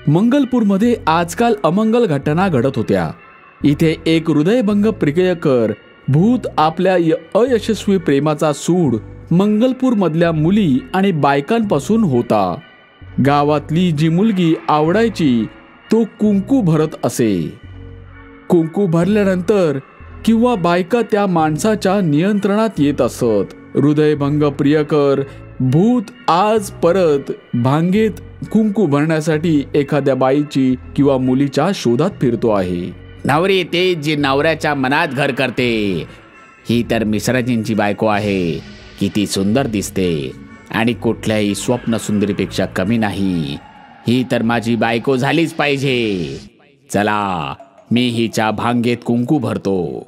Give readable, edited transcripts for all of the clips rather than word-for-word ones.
मंगलपूरमध्ये आजकाल अमंगल घटना घडत होत्या. इथे एक हृदयभंग प्रियकर भूत आपल्या अयशस्वी प्रेमाचा सूड मंगलपूर मधल्या मुली आणि बायकांपासून होता. गावातली जी मुलगी आवडायची तो कुंकू भरत असे. कुंकू भरल्यानंतर किंवा बायका त्या माणसाच्या नियंत्रणात येत असत. हृदयभंग प्रियकर भूत आज परत भांगेत कुंकू भरण्यासाठी एखाद्या बाईची किंवा मुलीच्या शोधात फिरतो आहे. नवरी ते जी नवऱ्याच्या मनात घर करते. ही तर मिश्राजींची बायको आहे. किती सुंदर दिसते आणि कुठल्याही स्वप्न सुंदरीपेक्षा कमी नाही. ही तर माझी बायको झालीच पाहिजे. चला मी हिच्या भांगेत कुंकू भरतो.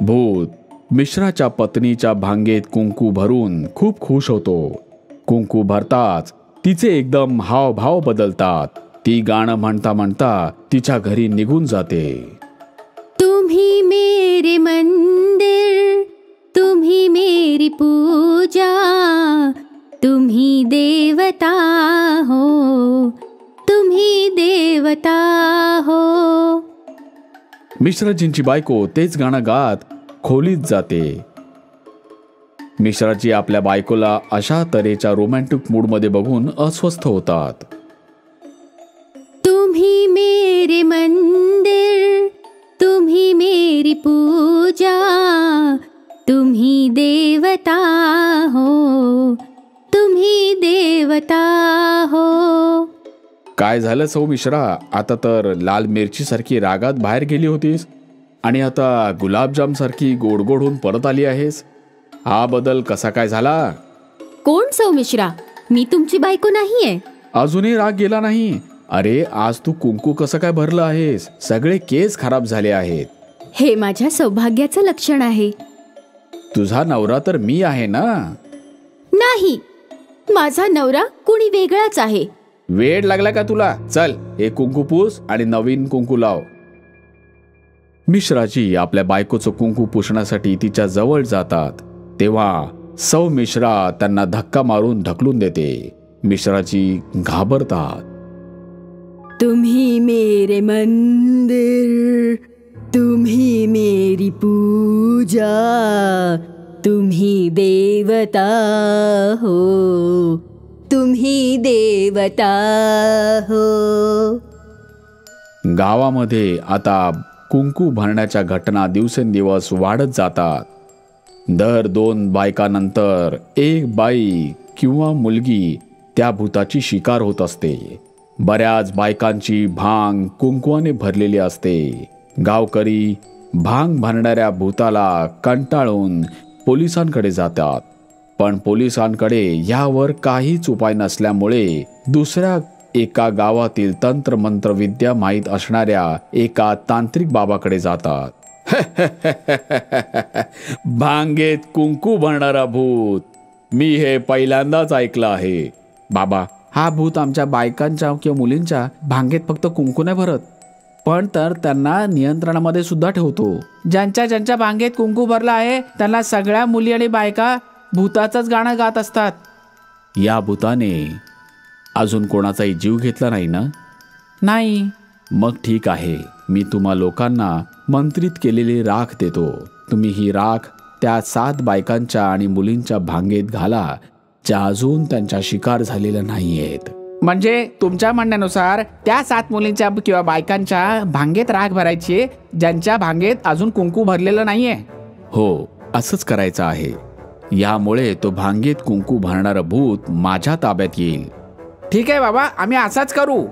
भूत मिश्राच्या पत्नीच्या भांगेत कुंकू भरून खूप खुश होतो. कुंकू भरताच तिचे एकदम हावभाव बदलतात. ती गाणं म्हणता म्हणता तिच्या घरी निघून जाते. तुम्ही मेरे मंदिर, तुम्ही मेरी पूजा, तुम्ही देवता हो, तुम्ही देवता हो. मिश्राजींची बायको तेच गाणं गात खोलीत जाते. मिश्राजी आपल्या बायकोला अशा तऱ्हेच्या रोमॅन्टिक मूडमध्ये बघून अस्वस्थ होतात. तुम्ही मेरे मंदिर, तुम्ही मेरी पूजा, तुम्ही देवता हो, तुम्ही देवता हो. काय झालं सौ मिश्रा? आता तर लाल मिरची सारखी रागात बाहेर गेली होतीस आणि आता गुलाबजाम सारखी गोडगोड होऊन परत आली आहेस. हा बदल कसा काय झाला? कोण सौमिश्रा? मी तुमची बायको नाहीये. अजूनही राग गेला नाही? अरे आज तू कुंकू कसं काय भरलं आहेस? सगळे केस खराब झाले आहेत. हे माझ्या सौभाग्याचं लक्षण आहे. तुझा नवरा तर मी आहे ना? नाही, माझा नवरा कुणी वेगळाच आहे. वेड लागला का तुला? चल हे कुंकू पूस आणि नवीन कुंकू लाव. मिश्राजी आपल्या बायकोचं कुंकू पुसण्यासाठी तिच्या जवळ जातात. तेव्हा सौ मिश्रा त्यांना धक्का मारून ढकलून देते. मिश्राजी घाबरतात. तुम्ही मेरे मंदिर, तुम्ही मेरी पूजा, तुम्ही देवता हो, तुम्ही देवता हो. गावामध्ये आता कुंकू भरण्याच्या घटना दिवसेंदिवस वाढत जातात. दर 2 बायकांनंतर एक बाई किंवा मुलगी त्या भूताची शिकार होत असते. बऱ्याच बायकांची भांग कुंकवाने भरलेली असते. गावकरी भांग भरणाऱ्या भूताला कंटाळून पोलिसांकडे जातात. पण पोलिसांकडे यावर काहीच उपाय नसल्यामुळे दुसऱ्या एका गावातील तंत्रमंत्र विद्या माहीत असणाऱ्या एका तांत्रिक बाबाकडे जातात. भांगेत कुंकू भरणारा भूत, मी हे पहिल्यांदाच ऐकलं आहे. बाबा, हा भूत आमच्या बायकांच्या किंवा मुलींच्या भांगेत फक्त कुंकू नाही भरत, पण तर त्यांना नियंत्रणामध्ये सुद्धा ठेवतो. ज्यांच्या ज्यांच्या भांगेत कुंकू भरला आहे त्यांना सगळ्या मुली आणि बायका भूताचंच गाणं गात असतात. या भूताने अजून कोणाचाही जीव घेतला नाही ना? नाही. मग ठीक आहे, मी तुम्हा लोकांना मंत्रित केलेली राख देतो. तुम्ही ही राख त्या 7 बायकांच्या आणि मुलींच्या भांगेत घाला ज्या अजून त्यांच्या शिकार झालेल्या नाहीयेत. म्हणजे तुमच्या म्हणण्यानुसार त्या 7 मुलींच्या किंवा बायकांच्या भांगेत राख भरायची ज्यांच्या भांगेत अजून कुंकू भरलेलं नाहीये? हो, असंच करायचं आहे. यामुळे तो भांगेत कुंकू भरणारं भूत माझ्या ताब्यात येईल. ठीक आहे बाबा, आम्ही असाच करू.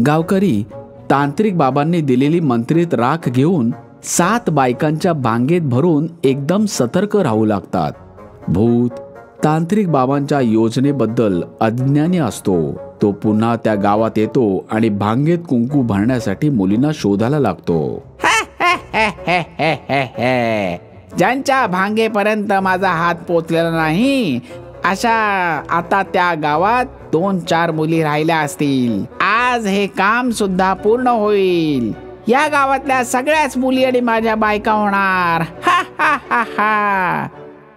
गावकरी तांत्रिक बाबांनी दिलेली मंत्रित राख घेऊन 7 बायकांच्या भांगेत भरून एकदम सतर्क राहू लागतात. भूत तांत्रिक बाबांच्या योजनेबद्दल अज्ञानी असतो. तो पुन्हा त्या गावात येतो आणि भांगेत कुंकू भरण्यासाठी मुलींना शोधायला लागतो. ज्यांच्या भांगेपर्यंत माझा हात पोचलेला नाही अशा आता त्या गावात 2-4 मुली राहिल्या असतील. आज हे काम सुद्धा पूर्ण होईल. या गावातल्या सगळ्याच मुली आणि माझ्या बायका होणार. हा हा हा हा.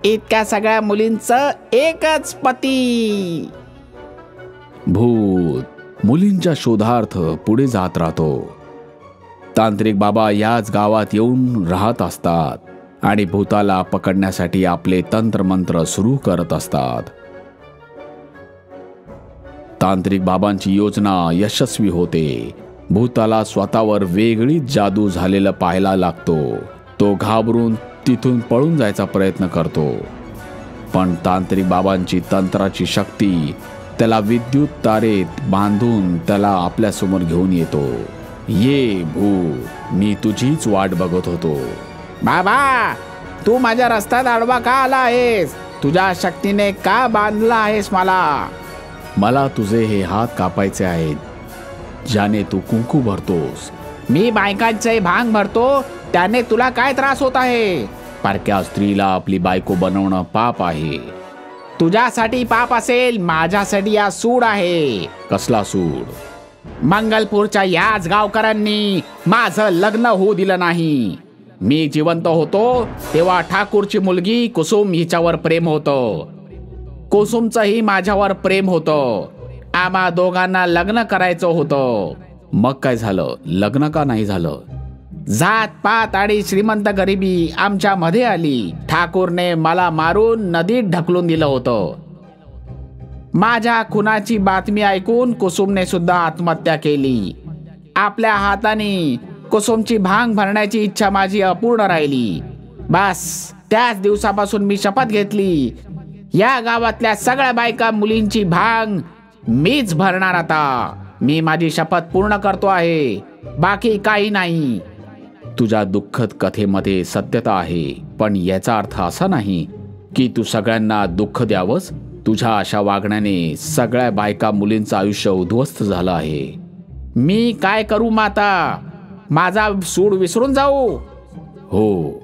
इतक्या सगळ्या मुलींचं एकच पती. भूत मुलींच्या शोधार्थ पुढे जात राहतो. तांत्रिक बाबा याच गावात येऊन राहत असतात आणि भूताला पकडण्यासाठी आपले तंत्रमंत्र सुरू करत असतात. तांत्रिक बाबांची योजना यशस्वी होते. भूताला स्वतःवर वेगळीच जादू झालेलं पाहायला लागतो. तो घाबरून तिथून पळून जायचा प्रयत्न करतो, पण तांत्रिक बाबांची तंत्राची शक्ती त्याला विद्युत तारेत बांधून त्याला आपल्यासमोर घेऊन येतो. ये भूत, मी तुझीच वाट बघत होतो. बाबा, तू माझ्या रस्त्यात आडवा का आला आहेस? तुझ्या शक्तीने का बांधला आहेस मला तुझे हे हात कापायचे आहेत, ज्याने तू कुंकू भरतोस. मी बायकांचे भांग भरतो, त्याने तुला काय त्रास होत आहे? पारक्या स्त्रीला आपली बायको बनवणं पाप आहे. तुझ्यासाठी पाप असेल, माझ्यासाठी या सूड आहे. कसला सूड? मंगलपूरच्या याच गावकऱ्यांनी माझं लग्न होऊ दिलं नाही. मी जिवंत होतो तेव्हा ठाकूरची मुलगी कुसुम हिच्यावर प्रेम होतं. कुसुमचंही माझ्यावर प्रेम होतं. आम्हा दोघांना लग्न करायचं होतं. मग काय झालं? लग्न का नाही झालं? जात पात आणि श्रीमंत गरिबी आमच्या मध्ये आली. ठाकूरने मला मारून नदीत ढकलून दिलं होतं. माझ्या खुनाची बातमी ऐकून कुसुमने सुद्धा आत्महत्या केली. आपल्या हाताने कुसुमची भांग भरण्याची इच्छा माझी अपूर्ण राहिली. बस त्याच दिवसापासून मी शपथ घेतली, या गावातल्या सगळ्या बायका मुलींची भांग मीच भरणार. आता मी माझी शपथ पूर्ण करतो आहे, बाकी काही नाही. तुझ्या दुःखद कथेमध्ये सत्यता आहे, पण याचा अर्थ असा नाही की तू सगळ्यांना दुःख द्यावंस. तुझ्या अशा वागण्याने सगळ्या बायका मुलींचं आयुष्य उद्ध्वस्त झालं आहे. मी काय करू माता? माझा सूड विसरून जाऊ? हो,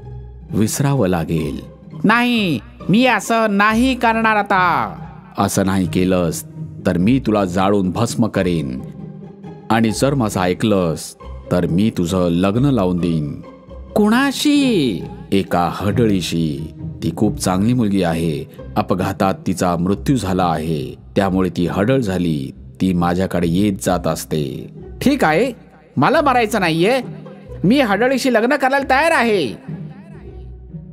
विसरावं लागेल. नाही, मी असं नाही करणार. आता असं नाही केलंस तर मी तुला जाळून भस्म करेन, आणि जर माझं ऐकलंस तर मी तुझं लग्न लावून देईन. कुणाशी? एका हडळीशी. ती खूप चांगली मुलगी आहे. अपघातात तिचा मृत्यू झाला आहे, त्यामुळे ती हडळ झाली. ती माझ्याकडे येत जात असते. ठीक आहे, मला मरायचं नाहीये. मी हडळीशी लग्न करायला तयार आहे.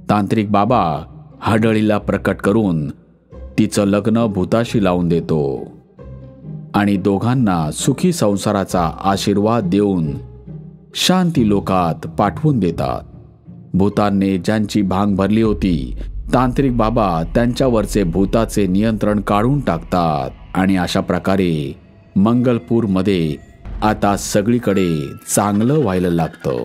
तांत्रिक बाबा हडळीला प्रकट करून तिचं लग्न भूताशी लावून देतो आणि दोघांना सुखी संसाराचा आशीर्वाद देऊन शांती लोकात पाठवून देतात. भूतांनी ज्यांची भांग भरली होती, तांत्रिक बाबा त्यांच्यावरचे भूताचे नियंत्रण काढून टाकतात आणि अशा प्रकारे मंगलपूरमध्ये आता सगळीकडे चांगलं व्हायला लागतं.